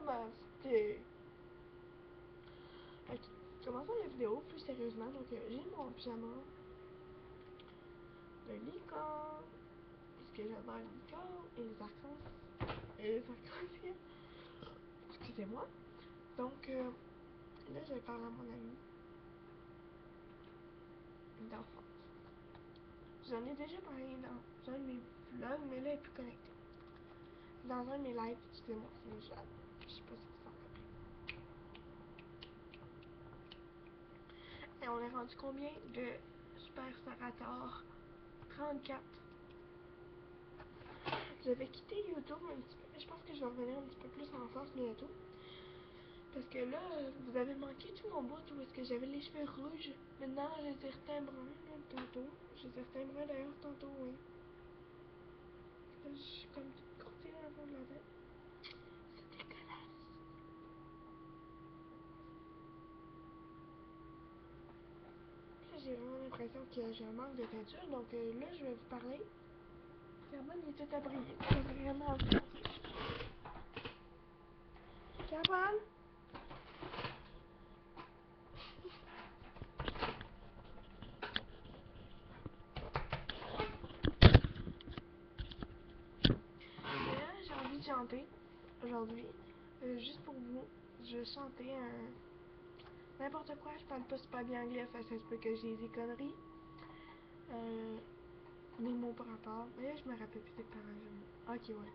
Namasté. Ok, commençons la vidéo plus sérieusement. Donc, j'ai mon pyjama de licorne, parce que j'adore les licornes et les arcs-en-ciel. Excusez-moi. Donc, là, je vais parler à mon ami d'enfance. J'en ai déjà parlé dans un de mes vlogs, mais là, elle est plus connectée. Dans un de mes lives, excusez-moi, c'est Jade. Je sais pas si vous en rappelez. Et on est rendu combien de Super Sarator 34. J'avais quitté YouTube un petit peu, mais je pense que je vais revenir un petit peu plus en force bientôt. Parce que là, vous avez manqué tout mon bout où est-ce que j'avais les cheveux rouges. Maintenant, j'ai les reteints bruns, tantôt. J'ai les reteints bruns d'ailleurs, tantôt, oui. Là, je suis comme toute crottée dans le fond de la tête. C'est dégueulasse. Là, j'ai vraiment l'impression que j'ai un manque de teinture, donc là, je vais vous parler. Carbone, il est tout à briller. C'est vraiment ça. Carbone? J'ai envie de chanter aujourd'hui. Juste pour vous, je vais chanter n'importe quoi. Je parle pas super bien anglais, ça se peut que j'ai des conneries. Des mots par rapport. Mais là, je me rappelle plus des paroles. Ok, ouais.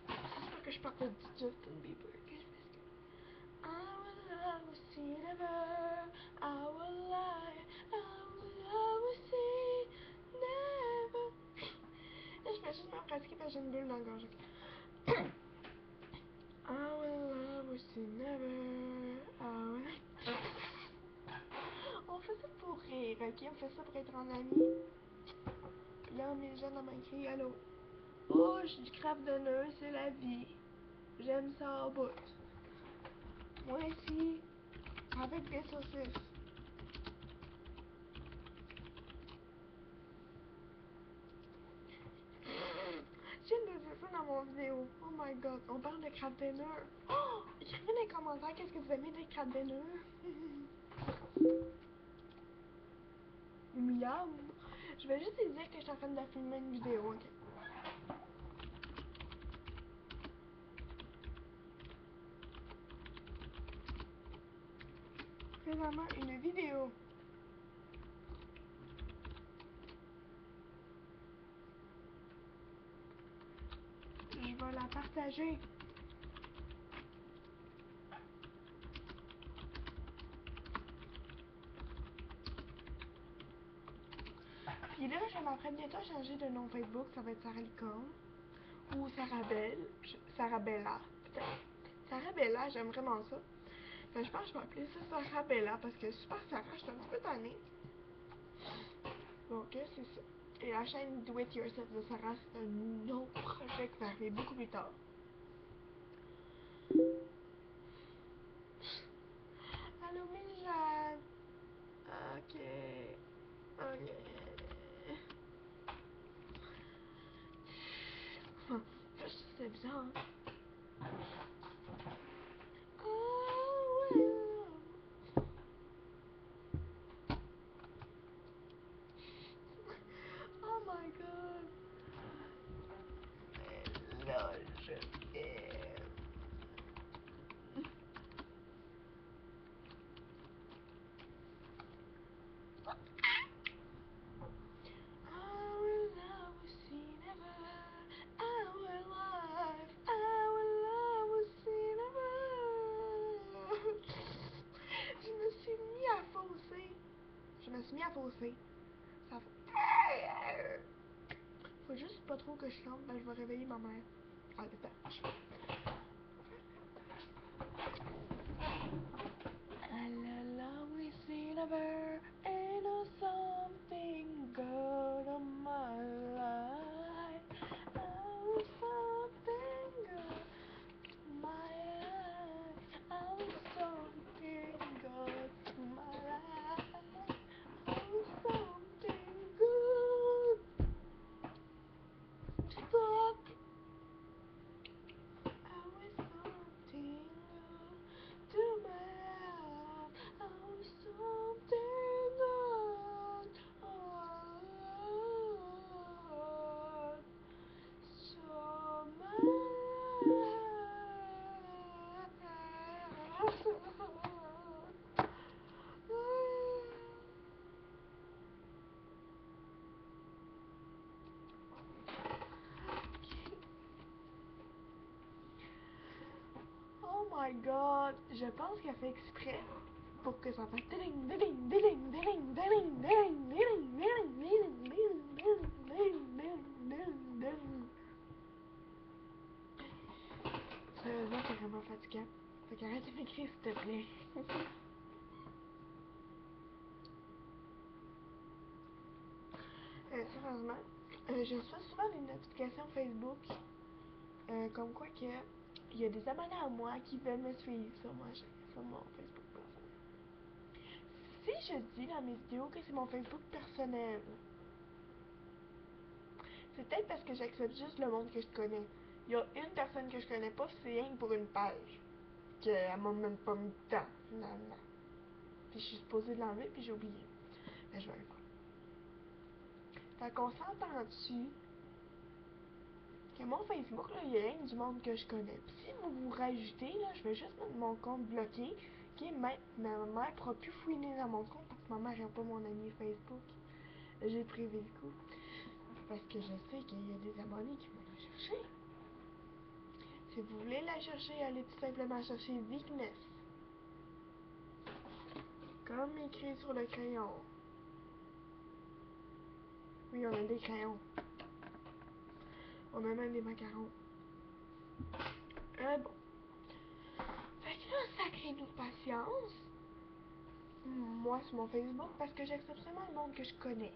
J'espère que je parle pas de Justin Bieber. I will always see never. I will lie. I will always see never. Là, je vais juste me pratiquer parce que j'ai une bulle dans le gorge. I will always see never. I will... On fait ça pour rire, ok? On fait ça pour être en amis. Puis là, mes jeunes ont écrit allô. Oh, je suis du crabe de nœud, c'est la vie. J'aime ça au bout. Moi aussi, avec des saucisses. Je viens de dire ça dans mon vidéo. Oh my god, on parle de crabe de nœud. Oh, écrivez dans les commentaires qu'est-ce que vous aimez des crabes de nœud. Miam. Je vais juste dire que je suis en train de filmer une vidéo, ok? Présentement, une vidéo. Je vais la partager. Puis là, je m'apprête bientôt à changer de nom Facebook. Ça va être Sarah Licorne. Ou Sarabelle. Sarabella, peut-être. Sarabella, j'aime vraiment ça. Enfin, je pense que je vais appeler ça Sarabella parce que Super Sarah, je suis un petit peu tannée. Donc, c'est ça. Et la chaîne Do It Yourself de Sarah, c'est un autre projet qui va arriver beaucoup plus tard. Allô, Mijane. Ok. Ok. C'est bizarre, hein? Oh, well. Oh my god. Lol, je t'aime. Je me suis mis à fausser. Ça fait... Faut juste pas trop que je chante, ben je vais réveiller ma mère. Ah, attends. I'll always see never ain't no something good on my life. Oh, something good in my life. Oh, something good in my life. Oh, something good. Fuck. Oh, something my god, je pense qu'elle fait exprès pour que ça fasse diling, diling, diling, diling, diling, diling, diling, diling, diling, diling, diling, diling, diling, diling. Sérieusement, c'est vraiment fatigant. Fait qu'arrête de m'écrire, s'il te plaît. Sérieusement, je reçois souvent des notifications Facebook comme quoi que il y a des abonnés à moi qui veulent me suivre sur mon Facebook personnel. Si je dis dans mes vidéos que c'est mon Facebook personnel, c'est peut-être parce que j'accepte juste le monde que je connais. Il y a une personne que je connais pas, c'est rien que pour une page. Qu'elle m'a même pas mis dedans, finalement. Puis je suis supposée de l'enlever, puis j'ai oublié. Mais je vais le faire. Fait qu'on s'entend dessus que mon Facebook, là, il y a rien du monde que je connais. Puis si vous vous rajoutez, là, je vais juste mettre mon compte bloqué. Ma mère pourra plus fouiner dans mon compte parce que ma mère n'a pas mon ami Facebook. J'ai prévu le coup. Parce que je sais qu'il y a des abonnés qui vont la chercher. Si vous voulez la chercher, allez tout simplement chercher Weakness. Comme écrit sur le crayon. Oui, on a des crayons. On a même des macarons. Bon. Fait que là, sacrez-nous patience. Moi, sur mon Facebook, parce que j'accepte seulement le monde que je connais.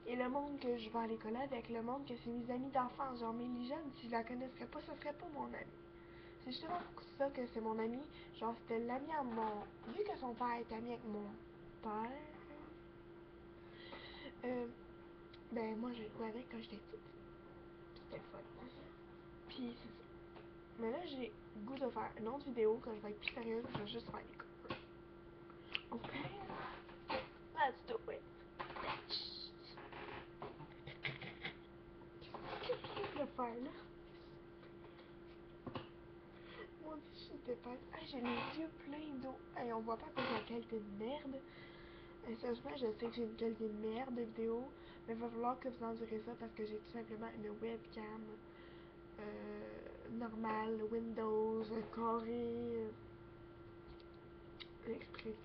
Et le monde que je vais à l'école avec, le monde que c'est mes amis d'enfance. Genre, Mélie Jeune, si je la connaisserais pas, ça serait pas mon ami. C'est justement pour ça que c'est mon ami. Genre, c'était l'ami à mon... Vu que son père est ami avec mon père... ben, moi, j'ai joué avec quand j'étais petite. C'était fun. Puis, c'est ça. Mais là, j'ai le goût de faire une autre vidéo quand je vais être plus sérieuse. Je vais juste faire des covers. Ok? Let's do it. Qu'est-ce que je vais faire, là? Mon dieu, j'étais pas... Ah, j'ai les yeux pleins d'eau. Hey, on voit pas à cause de la qualité de merde. Sérieusement, je sais que j'ai une qualité de merde de vidéo, mais il va falloir que vous endurez ça parce que j'ai tout simplement une webcam normale, Windows, carré, exprès.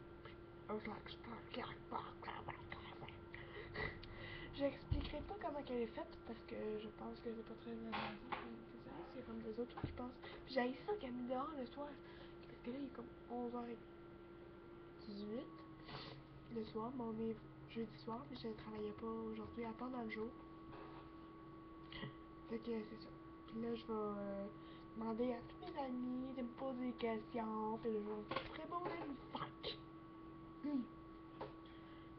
J'expliquerai pas comment elle est faite parce que je pense que c'est pas très intéressant. Désolée, c'est comme des autres qui pensent. Puis j'ai ça qu'elle me dehors le soir. Parce que là, il est comme 11h18 le soir, mais on est jeudi soir, mais je ne travaillais pas aujourd'hui à part dans le jour. Fait que c'est ça. Puis là, je vais demander à tous mes amis de me poser des questions. Puis là, je vais répondre à une fac.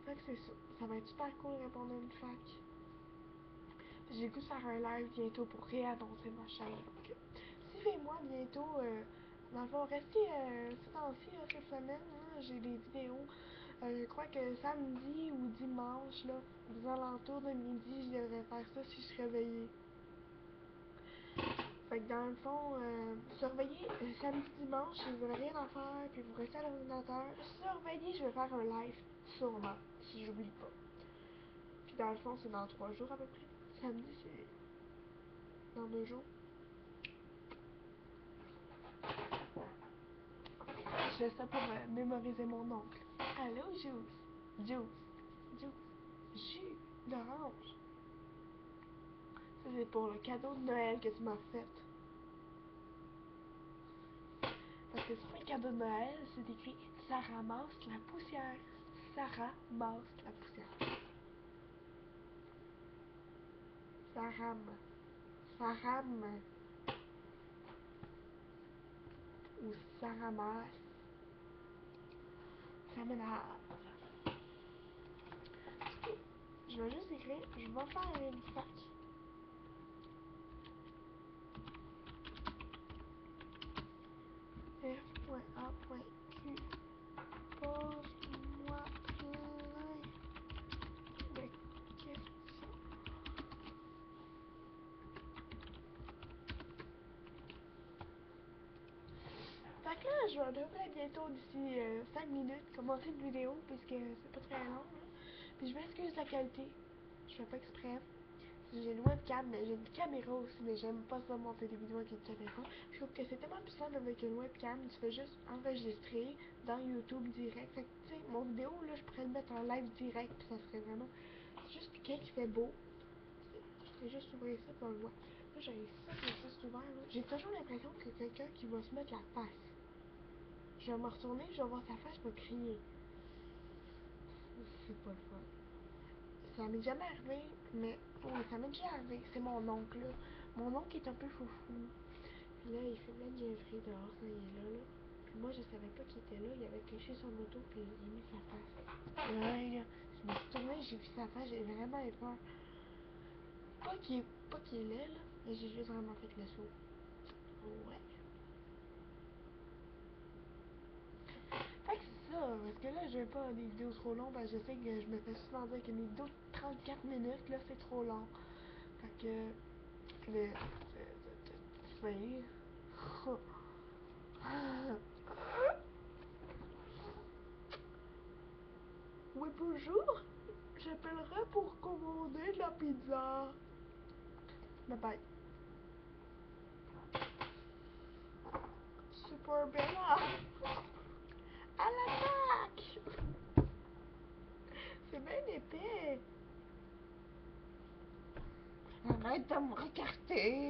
Fait que c'est ça. Ça va être super cool de répondre à une fac. J'ai le goût de faire un live bientôt pour réannoncer ma chaîne. Donc, suivez-moi bientôt. Dans le fond, restez ce temps-ci, cette semaine. Hein, j'ai des vidéos. Je crois que samedi ou dimanche, là, aux alentours de midi, je devrais faire ça si je suis réveillée. Fait que dans le fond, surveillez samedi, dimanche, si vous n'avez rien à faire, puis vous restez à l'ordinateur, surveillez, je vais faire un live, sûrement, si j'oublie pas. Puis dans le fond, c'est dans 3 jours à peu près. Samedi, c'est dans 2 jours. Je fais ça pour mémoriser mon oncle. Allô, Juice. Juice. Jus d'orange. Ça, c'est pour le cadeau de Noël que tu m'as fait. Parce que sur le cadeau de Noël, c'est écrit ça ramasse la poussière. Ça ramasse la poussière. Ça rame. Ça rame. Ou ça ramasse. Ça m'énerve. Je vais juste écrire, je vais faire une fac. F.A.Q. Pose-moi plein de questions. Fait que là, je devrais bientôt, d'ici 5 minutes, commencer une vidéo, puisque c'est pas très long. Là. Puis je m'excuse de la qualité. Je fais pas exprès. J'ai une webcam, mais j'ai une caméra aussi, mais j'aime pas ça monter des vidéos avec une caméra. Je trouve que c'est tellement plus simple avec une webcam, tu fais juste enregistrer dans YouTube direct. Fait que, tu sais, mon vidéo, là, je pourrais le mettre en live direct, puis ça serait vraiment... C'est juste que quand il fait beau, c'est juste ouvrir ça, puis on le voit. Là, j'ai ça, j'ai juste ouvert, là. J'ai toujours l'impression que quelqu'un qui va se mettre la face. Je vais me retourner, je vais voir sa face, je vais crier. C'est pas le fun. Ça m'est jamais arrivé, mais oui, ça m'est déjà arrivé. C'est mon oncle, là. Mon oncle est un peu foufou. Puis là, il fait de la niaiserie dehors quand il est là, là. Puis moi, je savais pas qu'il était là. Il avait caché son moto, puis il a mis sa face. Ouais, là. Je me suis tournée, j'ai vu sa face, j'ai vraiment eu peur. Pas qu'il est laid, là, mais j'ai juste vraiment fait le saut. Ouais. Fait que c'est ça, parce que là, je veux pas des vidéos trop longues, parce que je sais que je me fais souvent dire que mes vidéos de 34 minutes, là, c'est trop long. Fait que, oui. Oui, bonjour. J'appellerai pour commander de la pizza. Bye bye. Super Bella. À l'attaque. C'est bien épais. Arrête de me regarder.